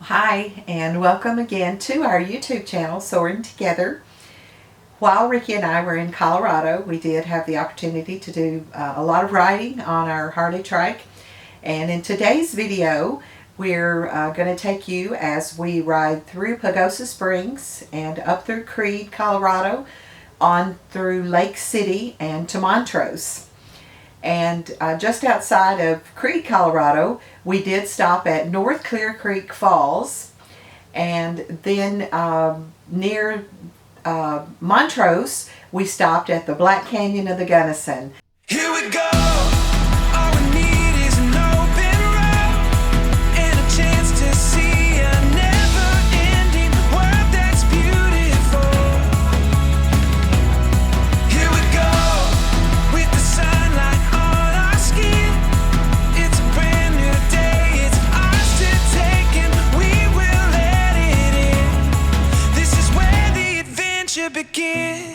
Hi, and welcome again to our YouTube channel, Soaring Together. While Ricky and I were in Colorado, we did have the opportunity to do a lot of riding on our Harley trike. And in today's video, we're going to take you as we ride through Pagosa Springs and up through Creede, Colorado, on through Lake City and to Montrose. And just outside of Creede, Colorado, we did stop at North Clear Creek Falls, and then near Montrose, we stopped at the Black Canyon of the Gunnison. Here we go. All we need is an open road and a chance to see a never-ending world that's beautiful. Here we go with the sunlight on our skin. It's a brand new day. It's ours to take and we will let it in. This is where the adventure begins.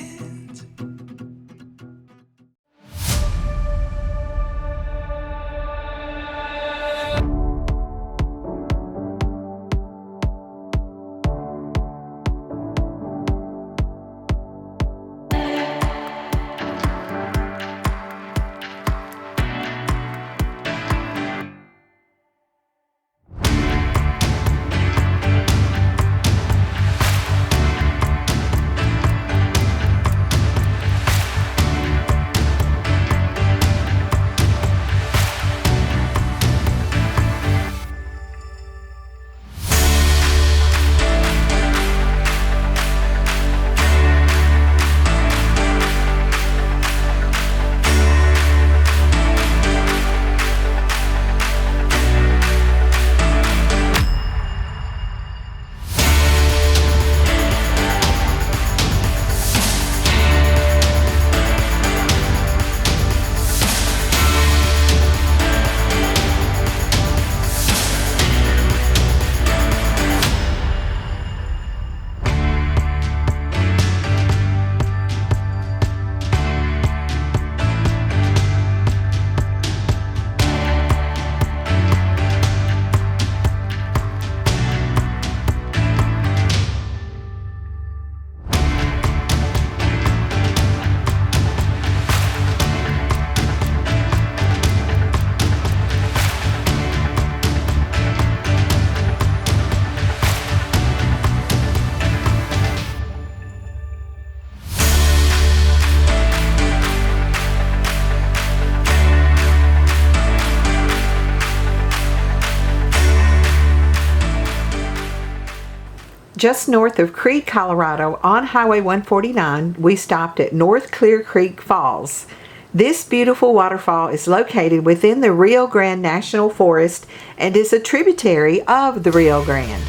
Just north of Creede, Colorado, on Highway 149, we stopped at North Clear Creek Falls. This beautiful waterfall is located within the Rio Grande National Forest and is a tributary of the Rio Grande.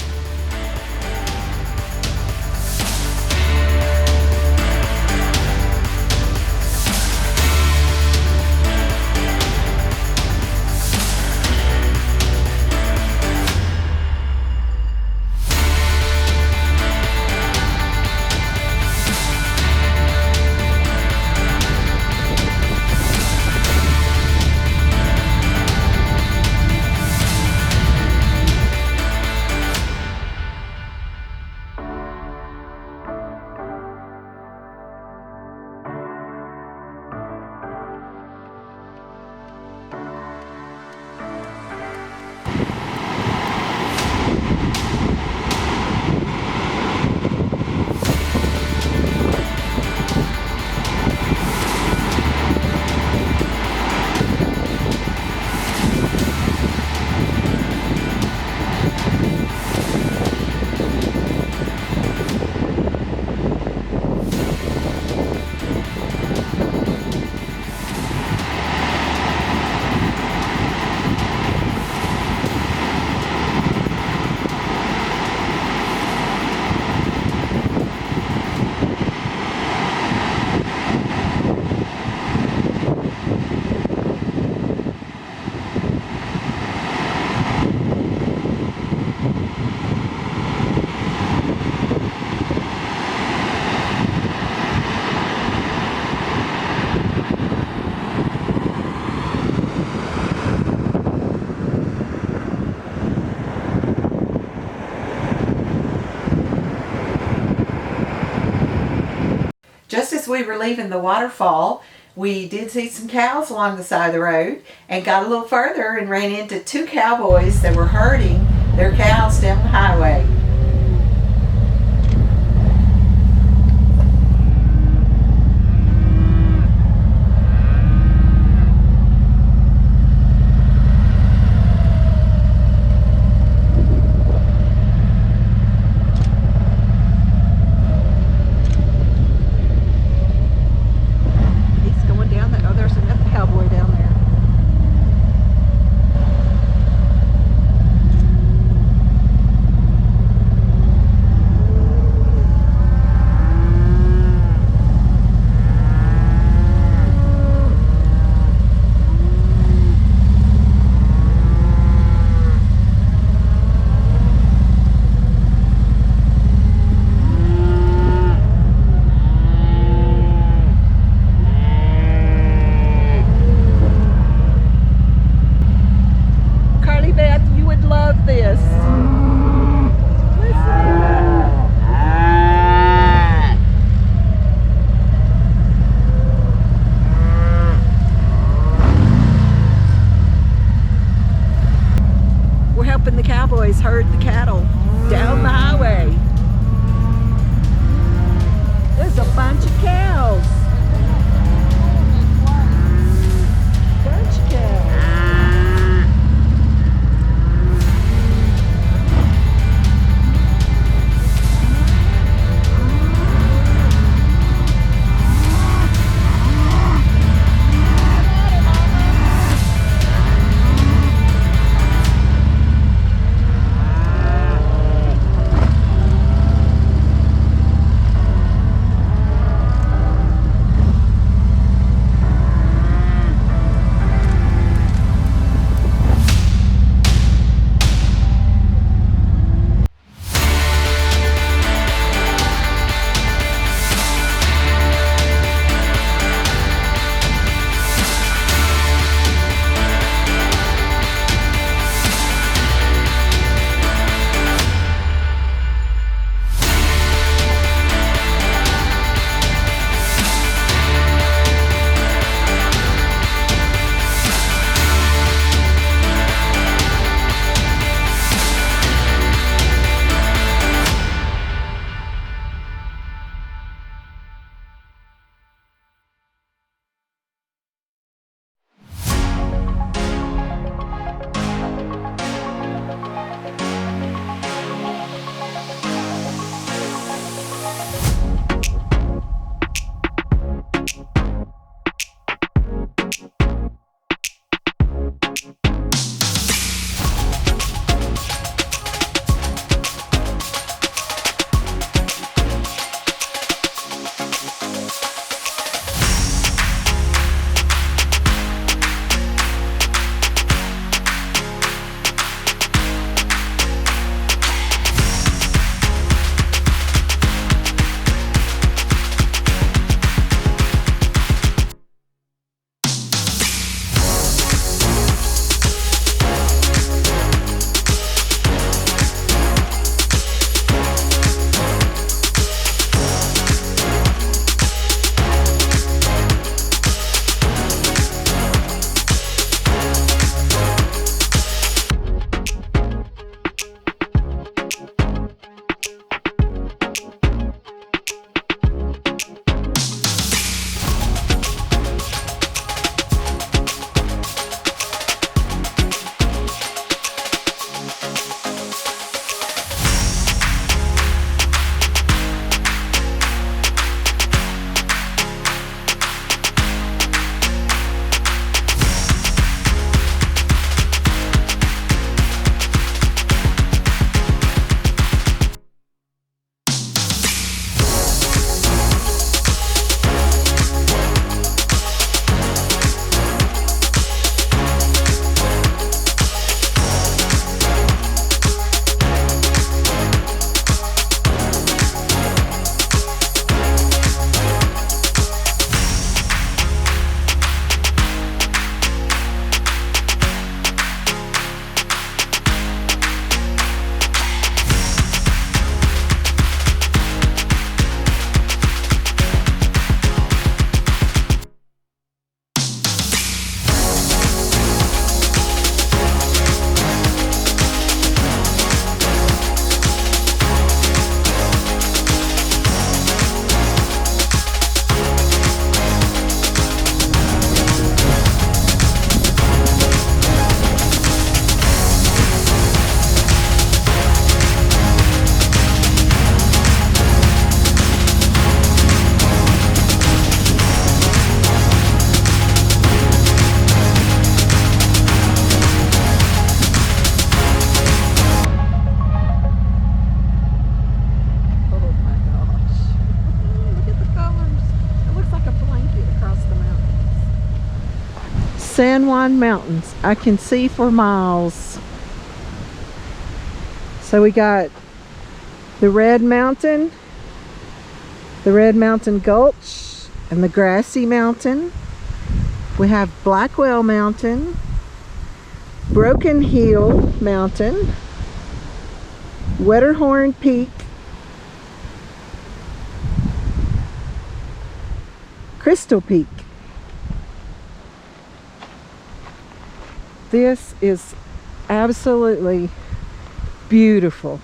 just as we were leaving the waterfall, we did see some cows along the side of the road and got a little further and ran into two cowboys that were herding their cows down the highway. Herd the cattle down the highway. There's a bunch of cows. Bunch of cows. San Juan Mountains. I can see for miles. So we got the Red Mountain Gulch, and the Grassy Mountain. We have Blackwell Mountain, Broken Hill Mountain, Wetterhorn Peak, Crystal Peak. This is absolutely beautiful.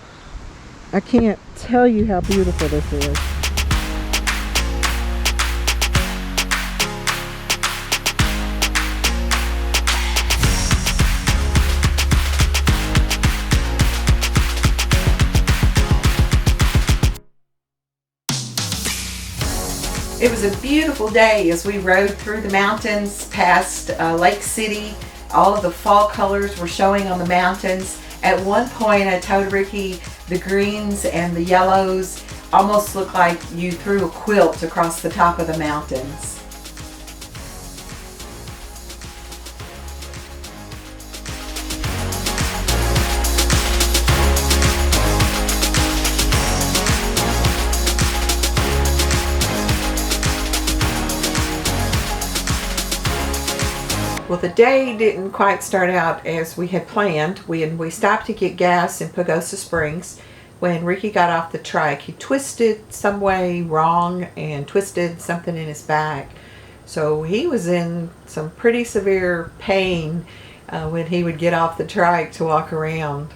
I can't tell you how beautiful this is. It was a beautiful day as we rode through the mountains past Lake City. All of the fall colors were showing on the mountains. At one point I told Ricky the greens and the yellows almost look like you threw a quilt across the top of the mountains. Well, the day didn't quite start out as we had planned. We stopped to get gas in Pagosa Springs. When Ricky got off the trike, he twisted some way wrong and twisted something in his back. So he was in some pretty severe pain when he would get off the trike to walk around.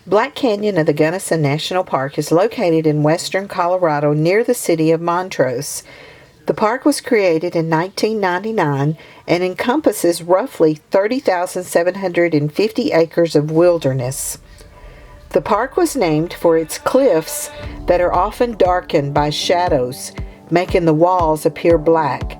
Black Canyon of the Gunnison National Park is located in western Colorado near the city of Montrose. The park was created in 1999 and encompasses roughly 30,750 acres of wilderness. The park was named for its cliffs that are often darkened by shadows, making the walls appear black.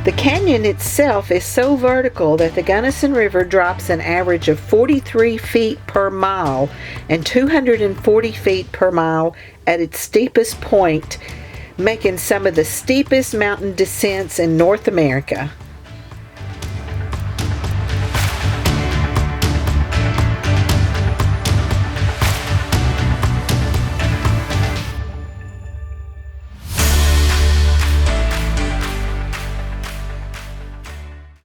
The canyon itself is so vertical that the Gunnison River drops an average of 43 feet per mile and 240 feet per mile at its steepest point, making some of the steepest mountain descents in North America.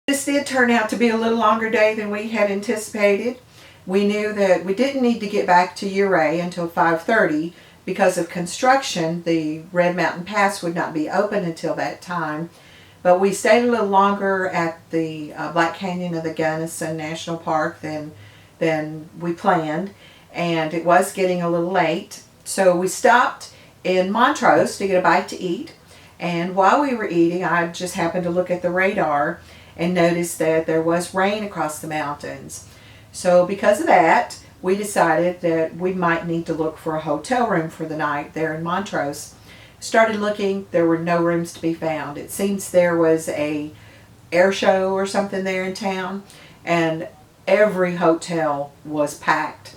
This did turn out to be a little longer day than we had anticipated. We knew that we didn't need to get back to Ouray until 5:30 because of construction. The Red Mountain Pass would not be open until that time. But we stayed a little longer at the Black Canyon of the Gunnison National Park than we planned, and it was getting a little late. So we stopped in Montrose to get a bite to eat, and while we were eating, I just happened to look at the radar and noticed that there was rain across the mountains. So because of that, we decided that we might need to look for a hotel room for the night there in Montrose. Started looking, there were no rooms to be found. It seems there was a air show or something there in town, and every hotel was packed.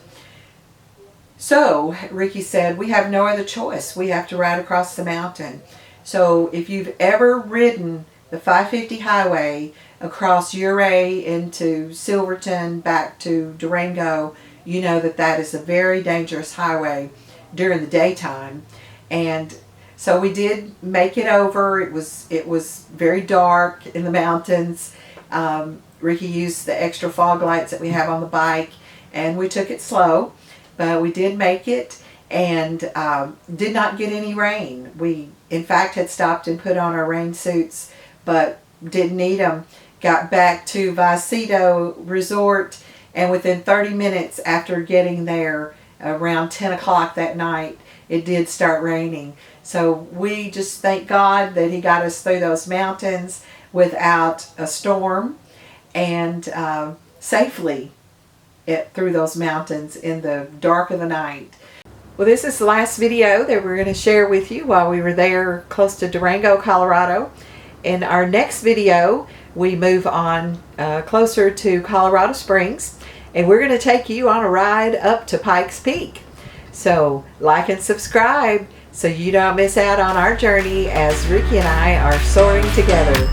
So Ricky said, we have no other choice. We have to ride across the mountain. So if you've ever ridden the 550 highway across Ouray into Silverton back to Durango, you know that that is a very dangerous highway during the daytime. And so we did make it over. It was very dark in the mountains. Ricky used the extra fog lights that we have on the bike, and we took it slow, but we did make it, and did not get any rain. We in fact had stopped and put on our rain suits, but didn't need them. Got back to Vicedo Resort, and within 30 minutes after getting there, around 10 o'clock that night, it did start raining. So we just thank God that He got us through those mountains without a storm, and safely through those mountains in the dark of the night. Well, this is the last video that we're going to share with you while we were there close to Durango, Colorado. In our next video, we move on closer to Colorado Springs, and we're going to take you on a ride up to Pikes Peak. So like and subscribe so you don't miss out on our journey as Ricky and I are soaring together.